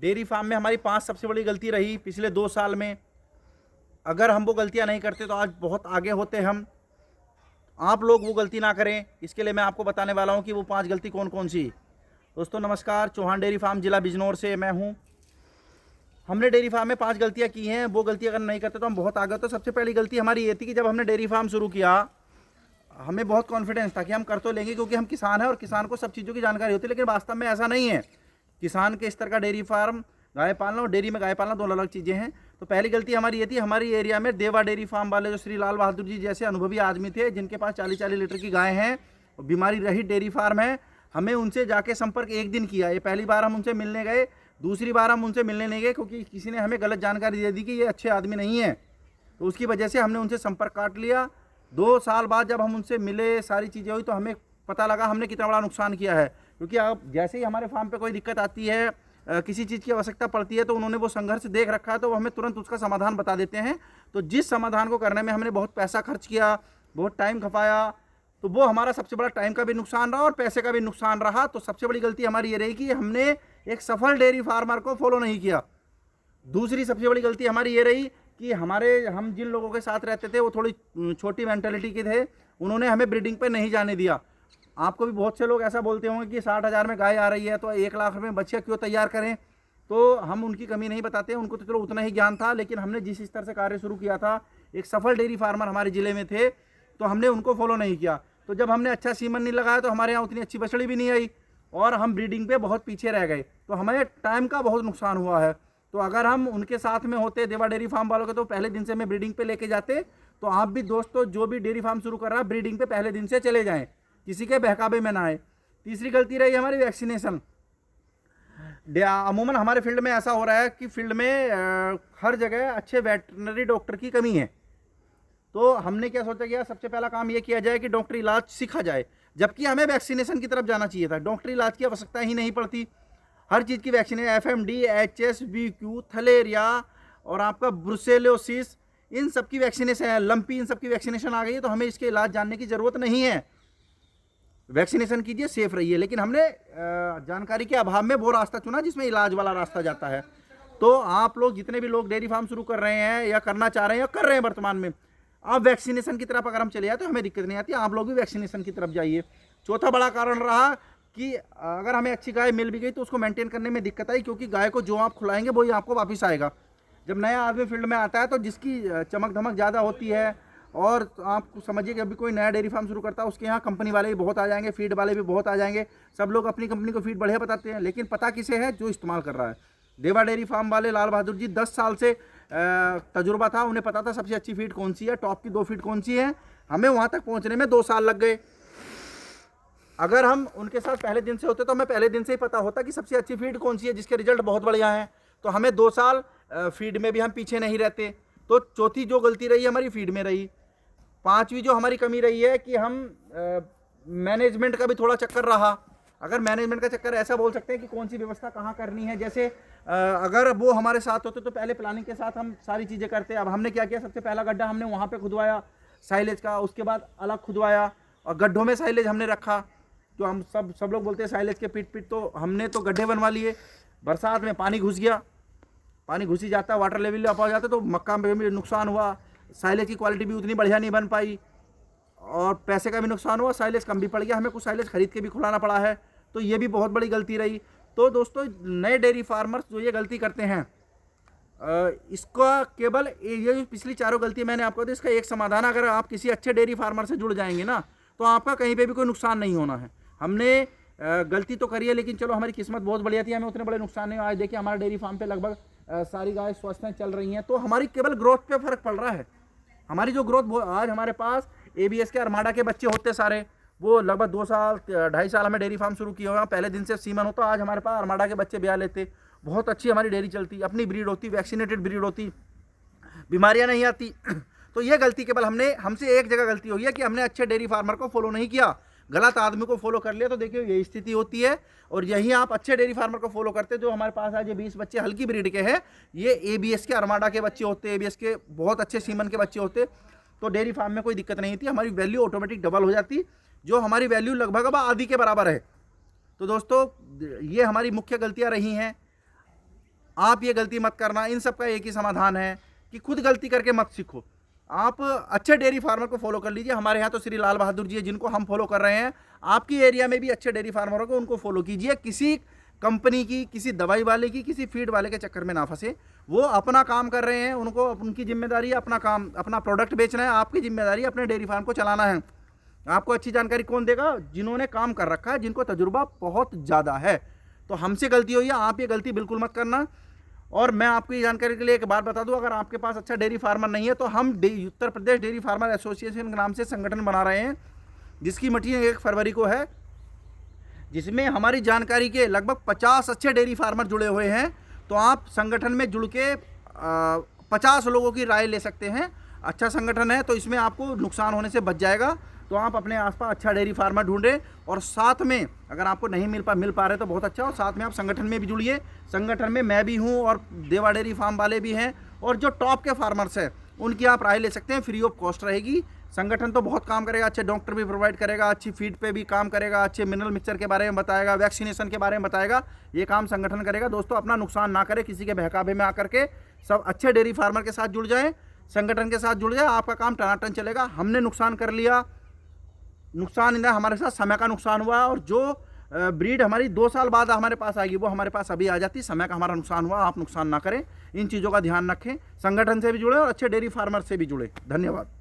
Dairy farm में हमारी 5 सबसे बड़ी गलती रही पिछले 2 साल में। अगर हम वो गलतियां नहीं करते तो आज बहुत आगे होते हम। आप लोग वो गलती ना करें, इसके लिए मैं आपको बताने वाला हूं कि वो 5 गलती कौन कौन सी। दोस्तों नमस्कार, चौहान डेयरी फार्म जिला बिजनौर से मैं हूं। हमने डेयरी फार्म में 5 गलतियां की हैं, वो गलती अगर नहीं करते तो हम बहुत आगे। तो सबसे पहली गलती हमारी ये थी कि जब हमने डेयरी फार्म शुरू किया, हमें बहुत कॉन्फिडेंस था कि हम कर तो लेंगे क्योंकि हम किसान हैं और किसान को सब चीज़ों की जानकारी होती है, लेकिन वास्तव में ऐसा नहीं है। किसान के स्तर का डेयरी फार्म, गाय पालना और डेयरी में गाय पालना दोनों अलग चीज़ें हैं। तो पहली गलती हमारी ये थी, हमारी एरिया में देवा डेयरी फार्म वाले जो श्री लाल बहादुर जी जैसे अनुभवी आदमी थे, जिनके पास 40-40 लीटर की गाय हैं और बीमारी रहित डेयरी फार्म है, हमें उनसे जाके संपर्क एक दिन किया। ये पहली बार हम उनसे मिलने गए, दूसरी बार हम उनसे मिलने नहीं गए क्योंकि किसी ने हमें गलत जानकारी दे दी कि ये अच्छे आदमी नहीं है। तो उसकी वजह से हमने उनसे संपर्क काट लिया। 2 साल बाद जब हम उनसे मिले, सारी चीज़ें हुई, तो हमें पता लगा हमने कितना बड़ा नुकसान किया है। क्योंकि अब जैसे ही हमारे फार्म पे कोई दिक्कत आती है, किसी चीज़ की आवश्यकता पड़ती है, तो उन्होंने वो संघर्ष देख रखा है, तो वो हमें तुरंत उसका समाधान बता देते हैं। तो जिस समाधान को करने में हमने बहुत पैसा खर्च किया, बहुत टाइम खपाया, तो वो हमारा सबसे बड़ा टाइम का भी नुकसान रहा और पैसे का भी नुकसान रहा। तो सबसे बड़ी गलती हमारी ये रही कि हमने एक सफल डेयरी फार्मर को फॉलो नहीं किया। दूसरी सबसे बड़ी गलती हमारी ये रही कि हम जिन लोगों के साथ रहते थे वो थोड़ी छोटी मेंटालिटी के थे, उन्होंने हमें ब्रीडिंग पे नहीं जाने दिया। आपको भी बहुत से लोग ऐसा बोलते होंगे कि 60,000 में गाय आ रही है तो 1 लाख में बच्चे क्यों तैयार करें। तो हम उनकी कमी नहीं बताते, उनको तो चलो उतना ही ज्ञान था, लेकिन हमने जिस स्तर से कार्य शुरू किया था, एक सफल डेयरी फार्मर हमारे ज़िले में थे, तो हमने उनको फॉलो नहीं किया। तो जब हमने अच्छा सीमन नहीं लगाया तो हमारे यहाँ उतनी अच्छी बछड़ी भी नहीं आई और हम ब्रीडिंग पे बहुत पीछे रह गए। तो हमें टाइम का बहुत नुकसान हुआ है। तो अगर हम उनके साथ में होते, देवा डेयरी फार्म वालों के, तो पहले दिन से हमें ब्रीडिंग पे लेके जाते। तो आप भी दोस्तों, जो भी डेयरी फार्म शुरू कर रहा है, ब्रीडिंग पे पहले दिन से चले जाएं, किसी के बहकावे में ना आए। तीसरी गलती रही हमारी वैक्सीनेशन। अमूमन हमारे फील्ड में ऐसा हो रहा है कि फील्ड में हर जगह अच्छे वेटरनरी डॉक्टर की कमी है। तो हमने क्या सोचा कि सबसे पहला काम ये किया जाए कि डॉक्टरी इलाज सीखा जाए, जबकि हमें वैक्सीनेशन की तरफ जाना चाहिए था। डॉक्टरी इलाज की आवश्यकता ही नहीं पड़ती, हर चीज़ की वैक्सीन, FMD, HSV-Q, थलेरिया और आपका ब्रुसेलोसिस, इन सब की वैक्सीनेशन है, लंपी, इन सब की वैक्सीनेशन आ गई है। तो हमें इसके इलाज जानने की ज़रूरत नहीं है। वैक्सीनेशन कीजिए, सेफ रहिए। लेकिन हमने जानकारी के अभाव में वो रास्ता चुना जिसमें इलाज वाला रास्ता जाता है। तो आप लोग, जितने भी लोग डेयरी फार्म शुरू कर रहे हैं या करना चाह रहे हैं या कर रहे हैं वर्तमान में, आप वैक्सीनेशन की तरफ अगर हम चले जाए तो हमें दिक्कत नहीं आती। आप लोग भी वैक्सीनेशन की तरफ जाइए। चौथा बड़ा कारण रहा कि अगर हमें अच्छी गाय मिल भी गई तो उसको मेंटेन करने में दिक्कत आई, क्योंकि गाय को जो आप खिलाएंगे वही आपको वापस आएगा। जब नया आदमी फील्ड में आता है तो जिसकी चमक धमक ज़्यादा होती है, और आप समझिए कि अभी कोई नया डेयरी फार्म शुरू करता है, उसके यहाँ कंपनी वाले भी बहुत आ जाएंगे, फीड वाले भी बहुत आ जाएंगे। सब लोग अपनी कंपनी को फीड बढ़िया बताते हैं, लेकिन पता किसे है? जो इस्तेमाल कर रहा है। देवा डेयरी फार्म वाले लाल बहादुर जी 10 साल से तजुर्बा था, उन्हें पता था सबसे अच्छी फीड कौन सी है, टॉप की 2 फीड कौन सी है। हमें वहाँ तक पहुँचने में 2 साल लग गए। अगर हम उनके साथ पहले दिन से होते तो हमें पहले दिन से ही पता होता कि सबसे अच्छी फीड कौन सी है, जिसके रिजल्ट बहुत बढ़िया हैं। तो हमें 2 साल फीड में भी हम पीछे नहीं रहते। तो चौथी जो गलती रही हमारी फीड में रही। 5वीं जो हमारी कमी रही है कि हम मैनेजमेंट का भी थोड़ा चक्कर रहा। अगर मैनेजमेंट का चक्कर, ऐसा बोल सकते हैं कि कौन सी व्यवस्था कहाँ करनी है। जैसे अगर वो हमारे साथ होते तो पहले प्लानिंग के साथ हम सारी चीज़ें करते। अब हमने क्या किया, सबसे पहला गड्ढा हमने वहाँ पे खुदवाया साइलेज का, उसके बाद अलग खुदवाया और गड्ढों में साइलेज हमने रखा। तो हम सब लोग बोलते हैं साइलेज के पीट, तो हमने तो गड्ढे बनवा लिए। बरसात में पानी घुस गया, पानी घुस ही जाता, वाटर लेवल अप हो जाता, तो मक्का में भी नुकसान हुआ। साइलेज की क्वालिटी भी उतनी बढ़िया नहीं बन पाई और पैसे का भी नुकसान हुआ, साइलेज कम भी पड़ गया, हमें कुछ साइलेज खरीद के भी खुलाना पड़ा है। तो ये भी बहुत बड़ी गलती रही। तो दोस्तों, नए डेयरी फार्मर्स जो ये गलती करते हैं, इसका केवल ये जो पिछली 4 गलती मैंने आपको दी, इसका एक समाधान, अगर आप किसी अच्छे डेयरी फार्मर से जुड़ जाएंगे ना, तो आपका कहीं पे भी कोई नुकसान नहीं होना है। हमने गलती तो करी है, लेकिन चलो हमारी किस्मत बहुत बढ़िया थी, हमें उतने बड़े नुकसान नहीं। आज देखिए हमारे डेयरी फार्म पे लगभग सारी गाय स्वस्थ हैं, चल रही हैं। तो हमारी केवल ग्रोथ पे फर्क पड़ रहा है। हमारी जो ग्रोथ, आज हमारे पास ABS के अरमाडा के बच्चे होते सारे, वो लगभग 2 साल 2.5 साल हमें डेयरी फार्म शुरू किया हुआ, पहले दिन से सीमन होता। आज हमारे पास अरमाडा के बच्चे ब्याह लेते, बहुत अच्छी हमारी डेयरी चलती, अपनी ब्रीड होती, वैक्सीनेटेड ब्रीड होती, बीमारियां नहीं आती। तो ये गलती केवल हमसे एक जगह गलती हुई है कि हमने अच्छे डेयरी फार्मर को फॉलो नहीं किया, गलत आदमी को फॉलो कर लिया। तो देखिए यही स्थिति होती है। और यही आप अच्छे डेयरी फार्मर को फॉलो करते, जो हमारे पास आज ये 20 बच्चे हल्की ब्रीड के हैं, ये ABS के अरमाडा के बच्चे होते, ABS के बहुत अच्छे सीमन के बच्चे होते, तो डेयरी फार्म में कोई दिक्कत नहीं थी, हमारी वैल्यू ऑटोमेटिक डबल हो जाती, जो हमारी वैल्यू लगभग अब आधी के बराबर है। तो दोस्तों, ये हमारी मुख्य गलतियां रही हैं। आप ये गलती मत करना। इन सब का एक ही समाधान है कि खुद गलती करके मत सीखो, आप अच्छे डेयरी फार्मर को फॉलो कर लीजिए। हमारे यहाँ तो श्री लाल बहादुर जी है जिनको हम फॉलो कर रहे हैं। आपकी एरिया में भी अच्छे डेयरी फार्मरों को उनको फॉलो कीजिए। किसी कंपनी की, किसी दवाई वाले की, किसी फीड वाले के चक्कर में ना फंसे। वो अपना काम कर रहे हैं, उनको उनकी जिम्मेदारी है अपना काम, अपना प्रोडक्ट बेचना है। आपकी जिम्मेदारी अपने डेयरी फार्म को चलाना है। आपको अच्छी जानकारी कौन देगा? जिन्होंने काम कर रखा है, जिनको तजुर्बा बहुत ज़्यादा है। तो हमसे गलती हुई है, आप ये गलती बिल्कुल मत करना। और मैं आपको ये जानकारी के लिए एक बात बता दूं, अगर आपके पास अच्छा डेयरी फार्मर नहीं है तो हम Uttar Pradesh dairy farmer association के नाम से संगठन बना रहे हैं, जिसकी मीटिंग 1 फरवरी को है, जिसमें हमारी जानकारी के लगभग 50 अच्छे डेयरी फार्मर जुड़े हुए हैं। तो आप संगठन में जुड़ के 50 लोगों की राय ले सकते हैं। अच्छा संगठन है, तो इसमें आपको नुकसान होने से बच जाएगा। तो आप अपने आसपास अच्छा डेयरी फार्मर ढूंढें, और साथ में अगर आपको नहीं मिल पा रहे तो बहुत अच्छा, और साथ में आप संगठन में भी जुड़िए। संगठन में मैं भी हूं और देवा डेयरी फार्म वाले भी हैं, और जो टॉप के फार्मर्स हैं उनकी आप राय ले सकते हैं, फ्री ऑफ कॉस्ट रहेगी। संगठन तो बहुत काम करेगा, अच्छे डॉक्टर भी प्रोवाइड करेगा, अच्छी फीड पे भी काम करेगा, अच्छे मिनरल मिक्सचर के बारे में बताएगा, वैक्सीनेशन के बारे में बताएगा। ये काम संगठन करेगा। दोस्तों, अपना नुकसान ना करें किसी के बहकावे में आकर के। सब अच्छे डेयरी फार्मर के साथ जुड़ जाएं, संगठन के साथ जुड़ जाए, आपका काम टनाटन चलेगा। हमने नुकसान कर लिया, नुकसान इधर हमारे साथ समय का नुकसान हुआ, और जो ब्रीड हमारी 2 साल बाद हमारे पास आएगी वो हमारे पास अभी आ जाती। समय का हमारा नुकसान हुआ, आप नुकसान ना करें। इन चीज़ों का ध्यान रखें। संगठन से भी जुड़े और अच्छे डेयरी फार्मर से भी जुड़े। धन्यवाद।